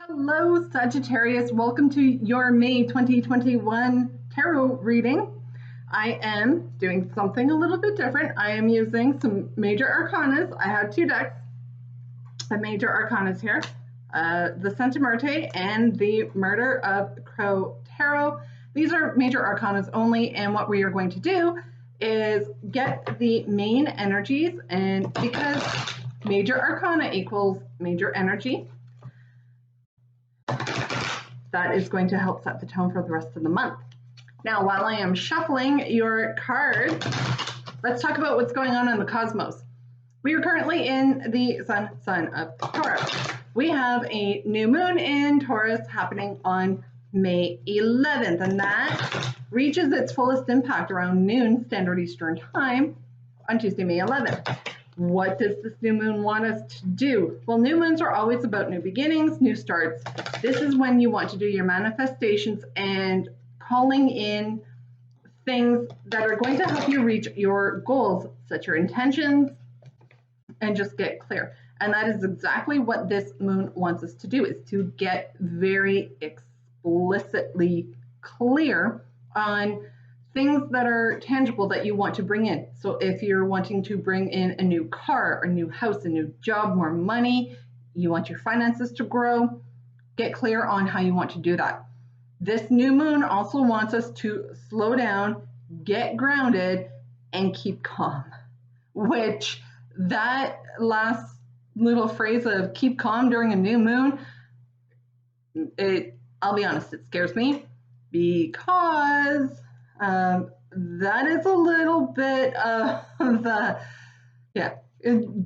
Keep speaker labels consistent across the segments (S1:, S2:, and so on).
S1: Hello, Sagittarius. Welcome to your May 2021 tarot reading. I am doing something a little bit different. I am using some major arcanas. I have two decks of major arcanas here, the Santa Muerte and the Murder of Crow Tarot. These are major arcanas only, and what we are going to do is get the main energies, and because major arcana equals major energy, that is going to help set the tone for the rest of the month. Now, while I am shuffling your cards, let's talk about what's going on in the cosmos. We are currently in the sign of Taurus. We have a new moon in Taurus happening on May 11th, and that reaches its fullest impact around noon Standard Eastern Time on Tuesday, May 11th. What does this new moon want us to do? Well, new moons are always about new beginnings, new starts. This is when you want to do your manifestations and calling in things that are going to help you reach your goals, set your intentions, and just get clear. And that is exactly what this moon wants us to do, is to get very explicitly clear on things that are tangible that you want to bring in. So if you're wanting to bring in a new car, a new house, a new job, more money, you want your finances to grow, get clear on how you want to do that. This new moon also wants us to slow down, get grounded, and keep calm, which that last little phrase of keep calm during a new moon, I'll be honest, it scares me because that is a little bit of the,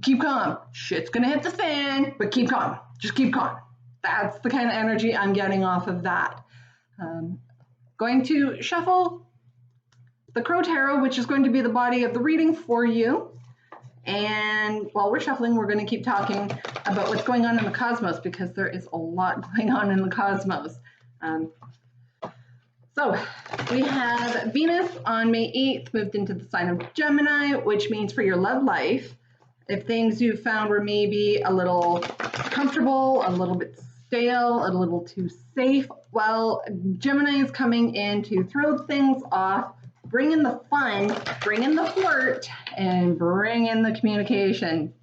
S1: keep calm. Shit's gonna hit the fan, but keep calm. Just keep calm. That's the kind of energy I'm getting off of that. Going to shuffle the Crow Tarot, which is going to be the body of the reading for you. And while we're shuffling, we're going to keep talking about what's going on in the cosmos, because there is a lot going on in the cosmos. So we have Venus on May 8th moved into the sign of Gemini, which means for your love life, if things you found were maybe a little comfortable, a little bit stale, a little too safe, well, Gemini is coming in to throw things off, bring in the fun, bring in the flirt, and bring in the communication,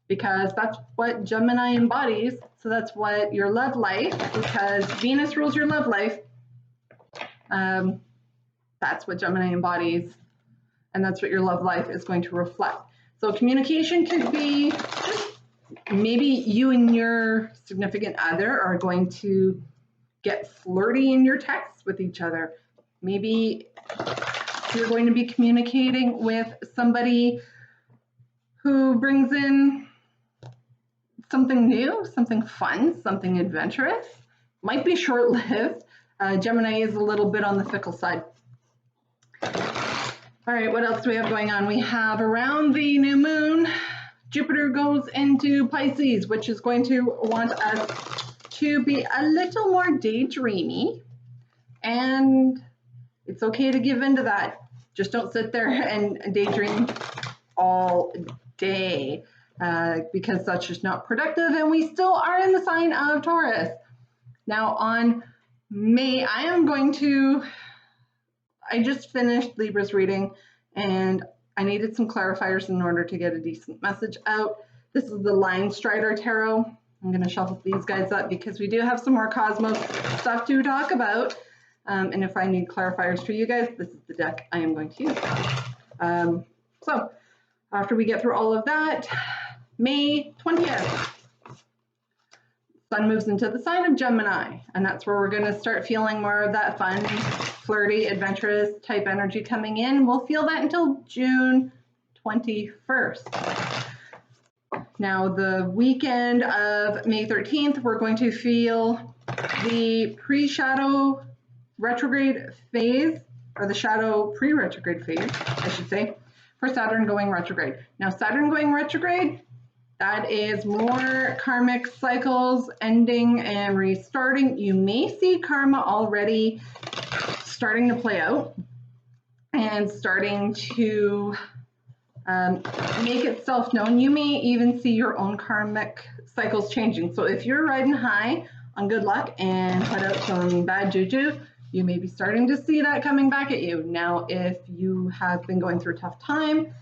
S1: because that's what Gemini embodies. So that's what your love life, because Venus rules your love life, that's what Gemini embodies, and that's what your love life is going to reflect. So communication could be just maybe you and your significant other are going to get flirty in your texts with each other. Maybe you're going to be communicating with somebody who brings in something new, something fun, something adventurous. Might be short-lived. Gemini is a little bit on the fickle side. All right, what else do we have going on? We have around the new moon, Jupiter goes into Pisces, which is going to want us to be a little more daydreamy, and it's okay to give into that. Just don't sit there and daydream all day, because that's just not productive, and we still are in the sign of Taurus. Now on May, I just finished Libra's reading, and I needed some clarifiers in order to get a decent message out. This is the Line Strider Tarot. I'm going to shuffle these guys up because we do have some more cosmos stuff to talk about. And if I need clarifiers for you guys, this is the deck I am going to use. So after we get through all of that, May 20th, Sun moves into the sign of Gemini, and that's where we're going to start feeling more of that fun, flirty, adventurous type energy coming in. We'll feel that until June 21st. Now, the weekend of May 13th, we're going to feel the pre-shadow retrograde phase, or the shadow pre-retrograde phase, I should say, for Saturn going retrograde. Now, Saturn going retrograde, that is more karmic cycles ending and restarting. You may see karma already starting to play out and starting to make itself known. You may even see your own karmic cycles changing. So if you're riding high on good luck and put out some bad juju, you may be starting to see that coming back at you. Now, if you have been going through a tough time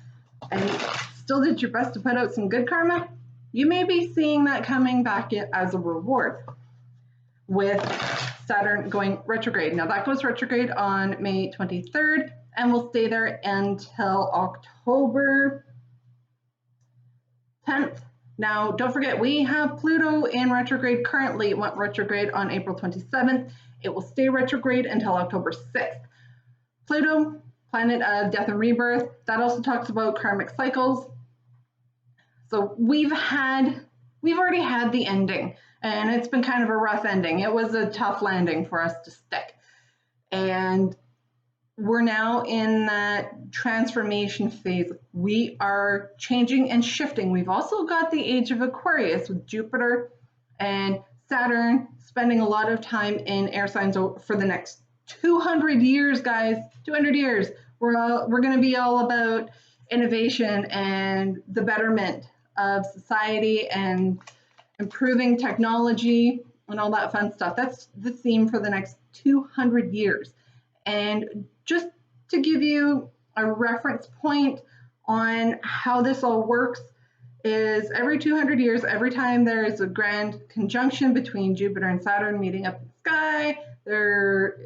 S1: and still did your best to put out some good karma, you may be seeing that coming back as a reward with Saturn going retrograde. Now that goes retrograde on May 23rd and will stay there until October 10th. Now, don't forget, we have Pluto in retrograde currently. It went retrograde on April 27th. It will stay retrograde until October 6th. Pluto, planet of death and rebirth, that also talks about karmic cycles. So we've already had the ending, and it's been kind of a rough ending. It was a tough landing for us to stick. And we're now in that transformation phase. We are changing and shifting. We've also got the age of Aquarius with Jupiter and Saturn spending a lot of time in air signs for the next 200 years, guys. 200 years. We're going to be all about innovation and the betterment of society and improving technology and all that fun stuff. That's the theme for the next 200 years. And just to give you a reference point on how this all works is every 200 years, every time there is a grand conjunction between Jupiter and Saturn meeting up in the sky, their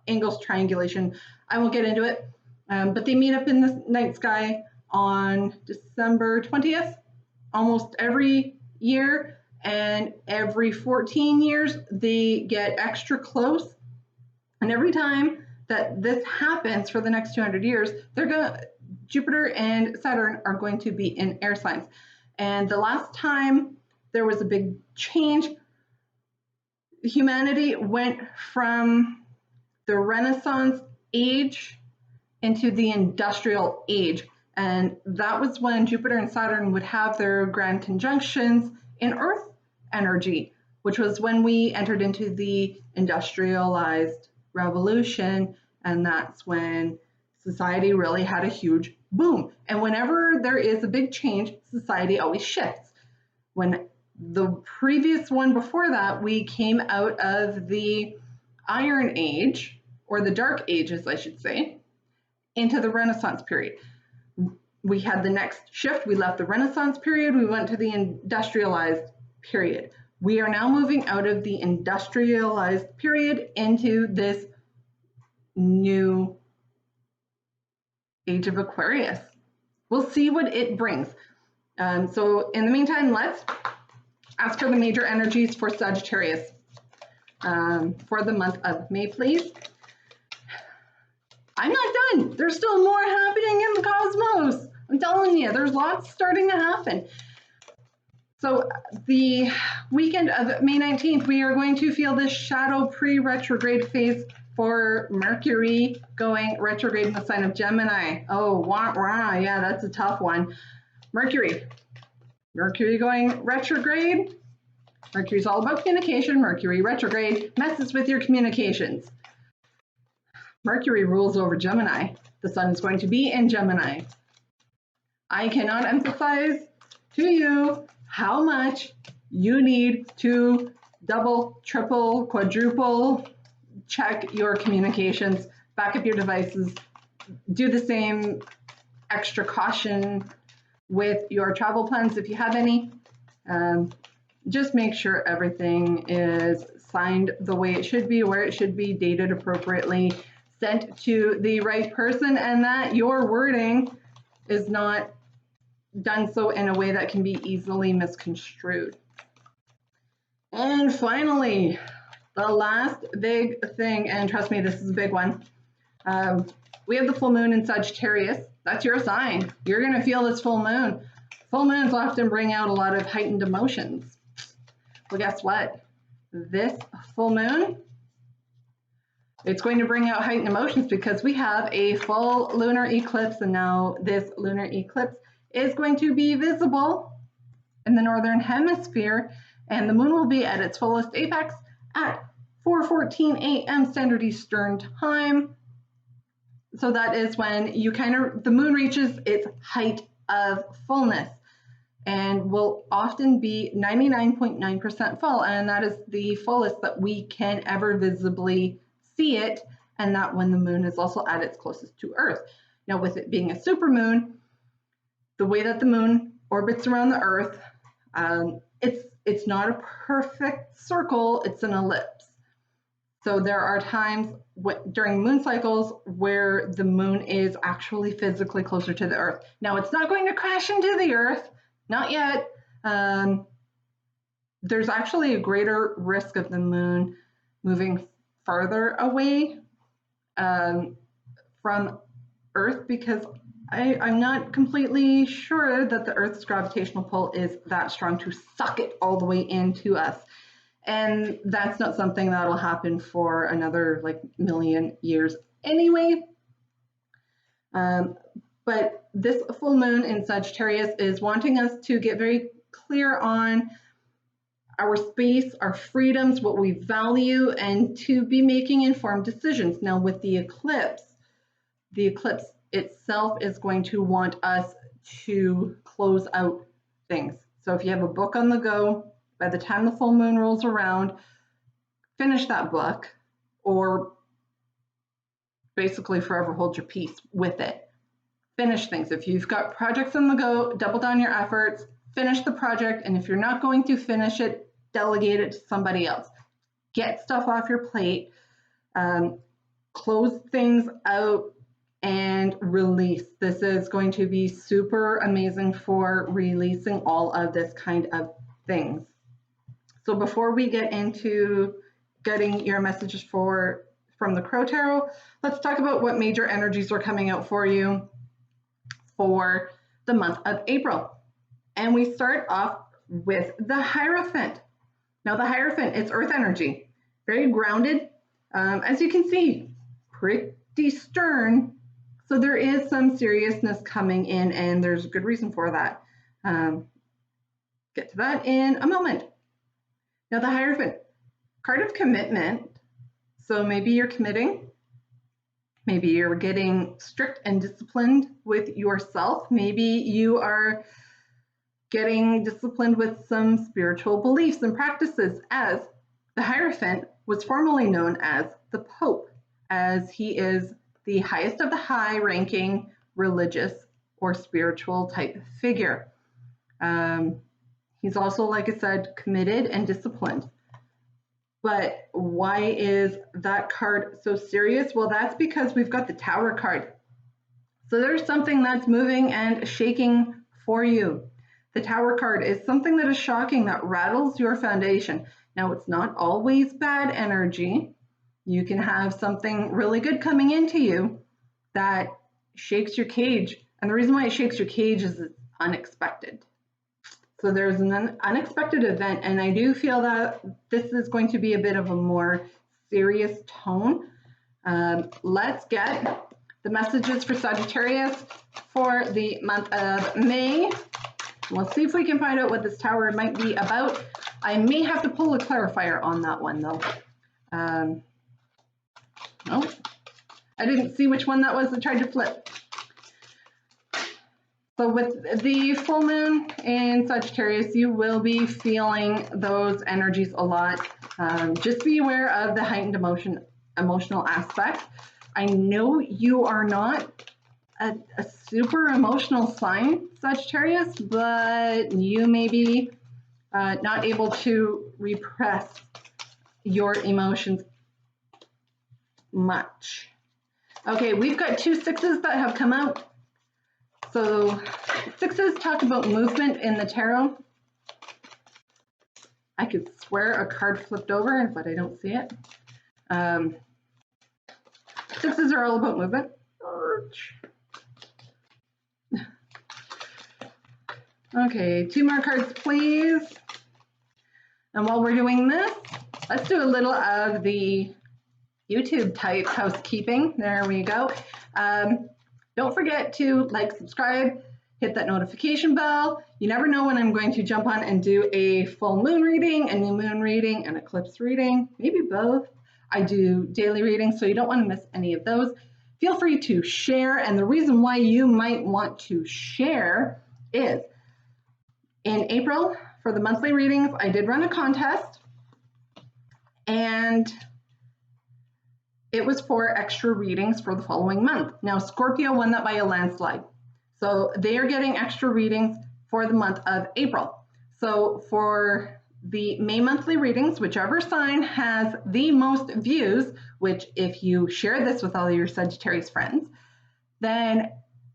S1: angles triangulation, I won't get into it, but they meet up in the night sky on December 20th, almost every year, and every 14 years they get extra close. And every time that this happens for the next 200 years, Jupiter and Saturn are going to be in air signs. And the last time there was a big change, humanity went from the Renaissance age into the industrial age. And that was when Jupiter and Saturn would have their grand conjunctions in Earth energy, which was when we entered into the industrialized revolution, and that's when society really had a huge boom. And whenever there is a big change, society always shifts. When the previous one before that, we came out of the Iron Age, or the Dark Ages, I should say, into the Renaissance period. We had the next shift. We left the Renaissance period. We went to the industrialized period. We are now moving out of the industrialized period into this new age of Aquarius. We'll see what it brings. So in the meantime, let's ask for the major energies for Sagittarius for the month of May, please. I'm not done. There's still more happening in the cosmos. I'm telling you, there's lots starting to happen. So the weekend of May 19th, we are going to feel this shadow pre-retrograde phase for Mercury going retrograde in the sign of Gemini. Oh, wah, wah, yeah, that's a tough one. Mercury going retrograde. Mercury's all about communication. Mercury retrograde messes with your communications. Mercury rules over Gemini. The sun is going to be in Gemini. I cannot emphasize to you how much you need to double, triple, quadruple check your communications, back up your devices, do the same extra caution with your travel plans if you have any. Just make sure everything is signed the way it should be, where it should be, dated appropriately, sent to the right person, and that your wording is not done so in a way that can be easily misconstrued. And finally, the last big thing, and trust me, this is a big one. We have the full moon in Sagittarius. That's your sign. You're going to feel this full moon. Full moons often bring out a lot of heightened emotions. Well, guess what? This full moon, it's going to bring out heightened emotions because we have a full lunar eclipse, and now this lunar eclipse is going to be visible in the northern hemisphere, and the moon will be at its fullest apex at 4:14 a.m. Standard Eastern Time. So that is when the moon reaches its height of fullness. and will often be 99.9% full, and that is the fullest that we can ever visibly see it, and that when the moon is also at its closest to Earth. Now, with it being a supermoon, the way that the moon orbits around the Earth, it's not a perfect circle, it's an ellipse. So there are times during moon cycles where the moon is actually physically closer to the Earth. Now, it's not going to crash into the Earth, not yet. There's actually a greater risk of the moon moving farther away from Earth, because I'm not completely sure that the Earth's gravitational pull is that strong to suck it all the way into us. And that's not something that'll happen for another like million years anyway. But this full moon in Sagittarius is wanting us to get very clear on our space, our freedoms, what we value, and to be making informed decisions. Now, with the eclipse itself is going to want us to close out things. So if you have a book on the go, by the time the full moon rolls around, finish that book, or basically forever hold your peace with it. Finish things. If you've got projects on the go, double down your efforts, finish the project, and if you're not going to finish it, delegate it to somebody else. Get stuff off your plate, close things out, and release. This is going to be super amazing for releasing all of this kind of things. So before we get into getting your messages from the Crow Tarot, let's talk about what major energies are coming out for you for the month of April. And we start off with the Hierophant. Now the Hierophant, it's earth energy, very grounded. As you can see, pretty stern. So there is some seriousness coming in, and there's a good reason for that. Get to that in a moment. Now the Hierophant, card of commitment. So maybe you're committing, maybe you're getting strict and disciplined with yourself. Maybe you are getting disciplined with some spiritual beliefs and practices, as the Hierophant was formerly known as the Pope, as he is the highest of the high-ranking religious or spiritual type figure. He's also, like I said, committed and disciplined. But why is that card so serious? Well, that's because we've got the Tower card. So there's something that's moving and shaking for you. The Tower card is something that is shocking, that rattles your foundation. Now, it's not always bad energy. You can have something really good coming into you that shakes your cage. And the reason why it shakes your cage is it's unexpected. So there's an unexpected event, and I do feel that this is going to be a bit of a more serious tone. Let's get the messages for Sagittarius for the month of May. We'll see if we can find out what this tower might be about. I may have to pull a clarifier on that one, though. No, I didn't see which one that was. I tried to flip. So with the full moon in Sagittarius, you will be feeling those energies a lot. Just be aware of the heightened emotional aspect. I know you are not a super emotional sign, Sagittarius, but you may be not able to repress your emotions much. Okay, we've got 2 sixes that have come out. So sixes talk about movement in the tarot. I could swear a card flipped over, but I don't see it. Sixes are all about movement. Okay, 2 more cards, please. And while we're doing this, let's do a little of the YouTube type housekeeping. There we go. Don't forget to like, subscribe, hit that notification bell. You never know when I'm going to jump on and do a full moon reading, a new moon reading, an eclipse reading, maybe both. I do daily readings, so you don't want to miss any of those. Feel free to share, and the reason why you might want to share is In April, for the monthly readings, I did run a contest, and it was for extra readings for the following month. Now, Scorpio won that by a landslide. So they are getting extra readings for the month of April. So for the May monthly readings, whichever sign has the most views, which if you share this with all your Sagittarius friends, then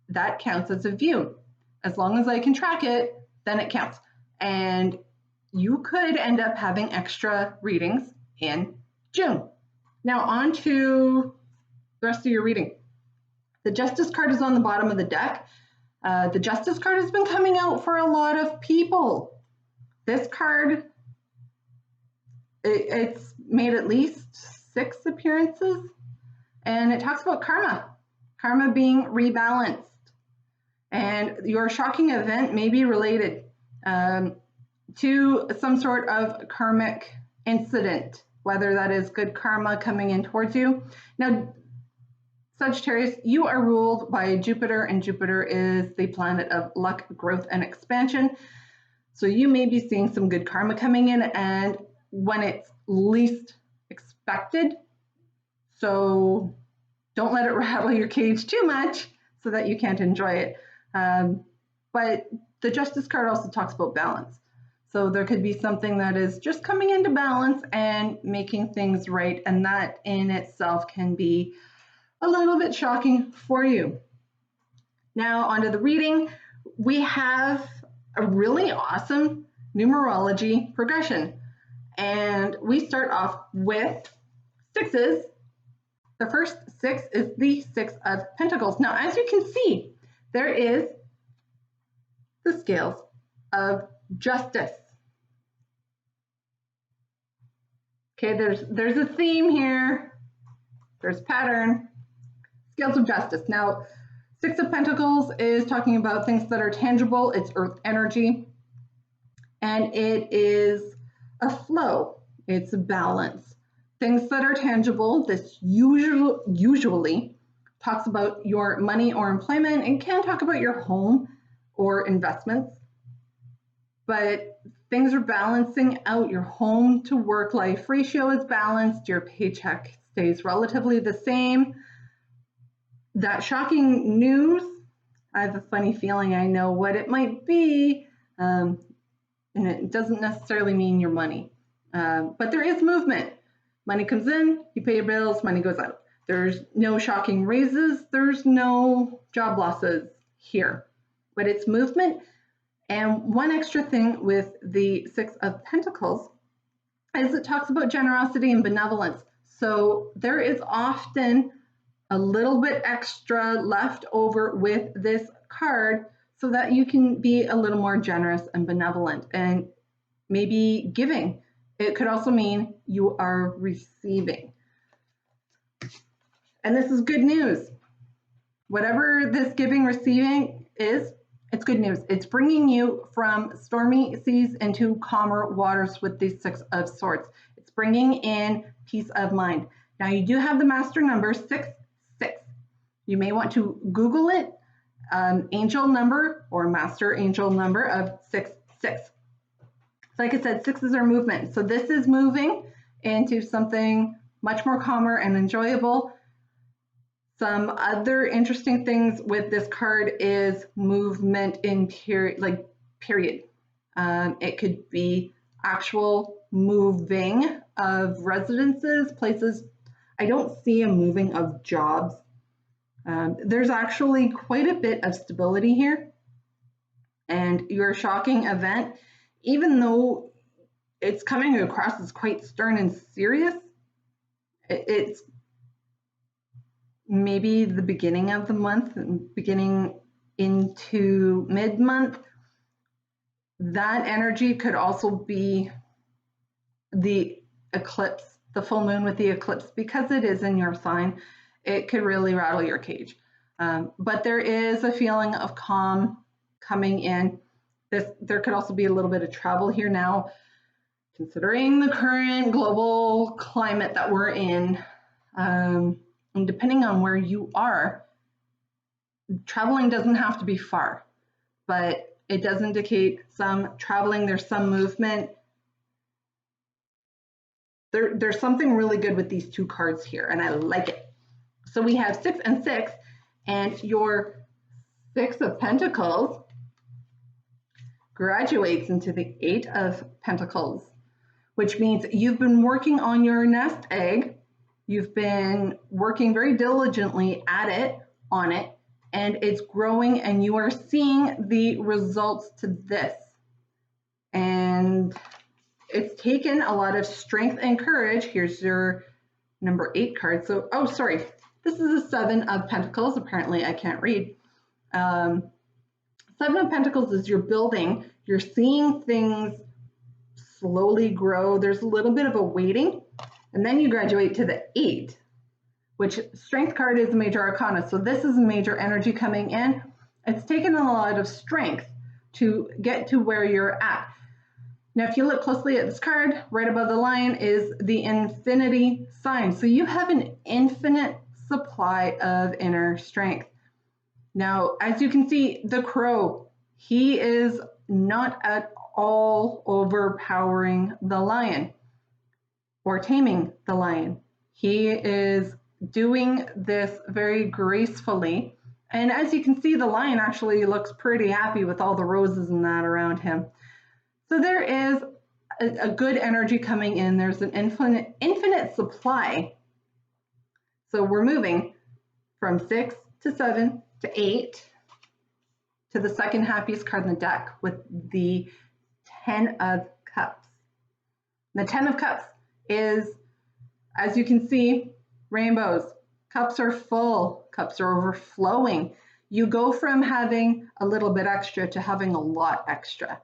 S1: that counts as a view. As long as I can track it, then it counts. And you could end up having extra readings in June. Now on to the rest of your reading. The Justice card is on the bottom of the deck. The Justice card has been coming out for a lot of people. This card, it's made at least 6 appearances, and it talks about karma being rebalanced. And your shocking event may be related to some sort of karmic incident, whether that is good karma coming in towards you. Now, Sagittarius, you are ruled by Jupiter, and Jupiter is the planet of luck, growth, and expansion. So you may be seeing some good karma coming in, and when it's least expected. So don't let it rattle your cage too much so that you can't enjoy it. But the Justice card also talks about balance. So there could be something that is just coming into balance and making things right, and that in itself can be a little bit shocking for you. Now onto the reading. We have a really awesome numerology progression, and we start off with 6s. The first 6 is the 6 of Pentacles. Now, as you can see, there is the scales of justice. Okay, there's a theme here. There's pattern. Scales of justice. Now, 6 of Pentacles is talking about things that are tangible. It's earth energy, and it is a flow. It's a balance. Things that are tangible, this usually talks about your money or employment, and can talk about your home or investments. But things are balancing out. Your home to work life ratio is balanced. Your paycheck stays relatively the same. That shocking news, I have a funny feeling I know what it might be, and it doesn't necessarily mean your money. But there is movement. Money comes in, you pay your bills, money goes out. There's no shocking raises, there's no job losses here, but it's movement. And one extra thing with the 6 of Pentacles is it talks about generosity and benevolence. So there is often a little bit extra left over with this card so that you can be a little more generous and benevolent and maybe giving. It could also mean you are receiving. And this is good news. Whatever this giving, receiving is, it's good news. It's bringing you from stormy seas into calmer waters with these 6 of Swords. It's bringing in peace of mind. Now you do have the master number 6. You may want to Google it, angel number or master angel number of 6. Like I said, 6s are movement. So this is moving into something much more calmer and enjoyable. Some other interesting things with this card is movement in period. It could be actual moving of residences, places. I don't see a moving of jobs. There's actually quite a bit of stability here. And your shocking event, even though it's coming across as quite stern and serious, it's maybe the beginning of the month, beginning into mid-month. That energy could also be the eclipse, the full moon with the eclipse, because it is in your sign. It could really rattle your cage. But there is a feeling of calm coming in. There could also be a little bit of travel here now, considering the current global climate that we're in. And depending on where you are, traveling doesn't have to be far, but It does indicate some traveling, there's some movement. There's something really good with these two cards here, and I like it. So we have 6 and 6, and your 6 of Pentacles graduates into the 8 of Pentacles, which means you've been working on your nest egg. You've been working very diligently at it, on it, and it's growing, and you are seeing the results to this. And it's taken a lot of strength and courage. Here's your number 8 card. So, oh, sorry, this is a 7 of Pentacles. Apparently I can't read. 7 of Pentacles is you're building, you're seeing things slowly grow. There's a little bit of a waiting, and then you graduate to the 8, which Strength card is a major arcana. So this is a major energy coming in. It's taken a lot of strength to get to where you're at. Now, if you look closely at this card, right above the line is the infinity sign. So you have an infinite supply of inner strength. Now, as you can see, the crow, he is not at all overpowering the lion or taming the lion. He is doing this very gracefully. And as you can see, the lion actually looks pretty happy with all the roses and that around him. So there is a good energy coming in. There's an infinite supply. So we're moving from 6 to 7 to 8 to the second happiest card in the deck with the 10 of Cups. The 10 of Cups is, as you can see, rainbows. Cups are full, cups are overflowing. You go from having a little bit extra to having a lot extra.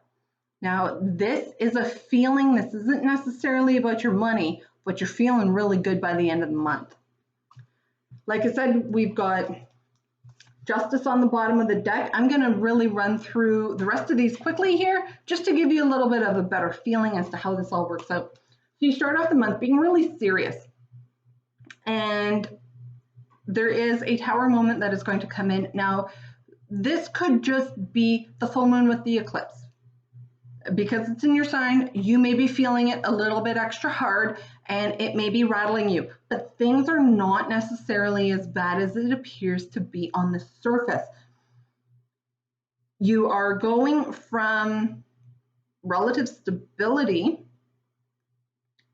S1: Now, this is a feeling. This isn't necessarily about your money, but you're feeling really good by the end of the month. Like I said, we've got Justice on the bottom of the deck. I'm going to really run through the rest of these quickly here, just to give you a little bit of a better feeling as to how this all works out. So you start off the month being really serious. And there is a tower moment that is going to come in. Now, this could just be the full moon with the eclipse. Because it's in your sign, you may be feeling it a little bit extra hard, and it may be rattling you. But things are not necessarily as bad as it appears to be on the surface. You are going from relative stability,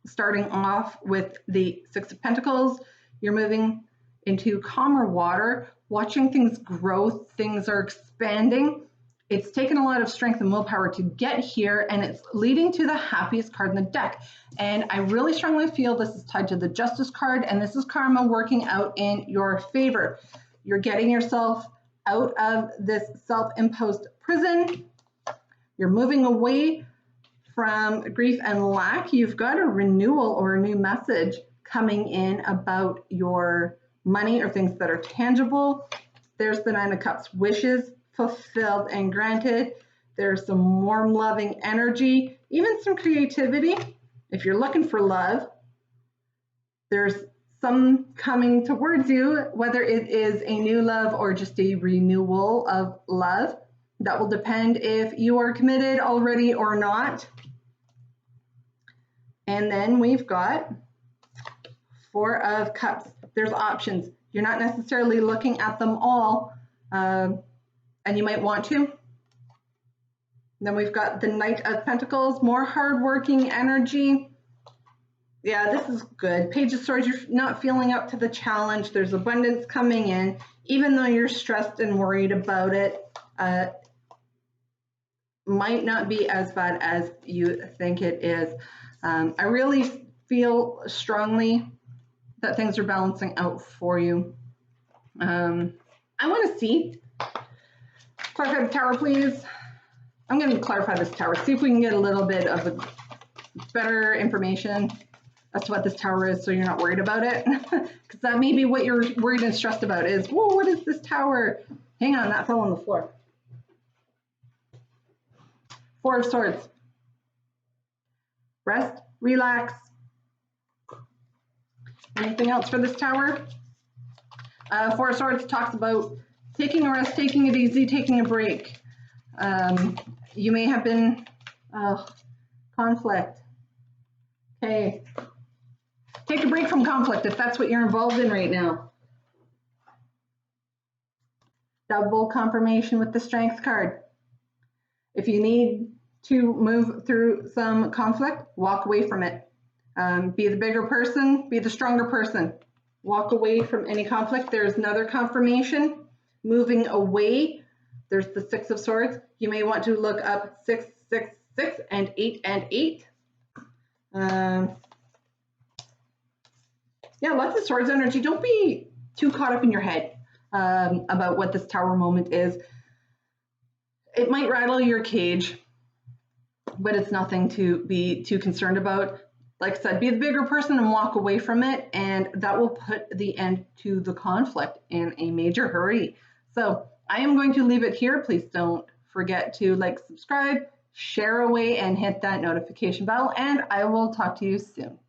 S1: starting off with the 6 of Pentacles. You're moving into calmer water, watching things grow, things are expanding. It's taken a lot of strength and willpower to get here, and it's leading to the happiest card in the deck. And I really strongly feel this is tied to the Justice card, and this is karma working out in your favor. You're getting yourself out of this self-imposed prison. You're moving away from grief and lack. You've got a renewal or a new message coming in about your money or things that are tangible. There's the 9 of Cups, wishes fulfilled and granted. There's some warm, loving energy, even some creativity. If you're looking for love, there's some coming towards you, whether it is a new love or just a renewal of love. That will depend if you are committed already or not. And then we've got 4 of Cups. There's options. You're not necessarily looking at them all, and you might want to. Then we've got the Knight of Pentacles, more hardworking energy. Yeah, this is good. Page of Swords, you're not feeling up to the challenge. There's abundance coming in, even though you're stressed and worried about it. Might not be as bad as you think it is. I really feel strongly that things are balancing out for you. I want to see. Clarify the tower, please. I'm going to clarify this tower, see if we can get a little bit of a better information as to what this tower is so you're not worried about it. Because that may be what you're worried and stressed about is, whoa, what is this tower? Hang on, that fell on the floor. 4 of Swords. Rest, relax. Anything else for this tower? 4 of Swords talks about taking a rest, taking it easy, taking a break. You may have been, conflict. Okay. Take a break from conflict if that's what you're involved in right now. Double confirmation with the Strength card. If you need to move through some conflict, walk away from it. Be the bigger person, be the stronger person. Walk away from any conflict. There's another confirmation. Moving away, there's the Six of Swords. You may want to look up 666 and 8 and 8. Yeah, lots of Swords energy. Don't be too caught up in your head about what this Tower moment is. It might rattle your cage, but it's nothing to be too concerned about. Like I said, be the bigger person and walk away from it, and that will put the end to the conflict in a major hurry. So I am going to leave it here. Please don't forget to like, subscribe, share away, and hit that notification bell, and I will talk to you soon.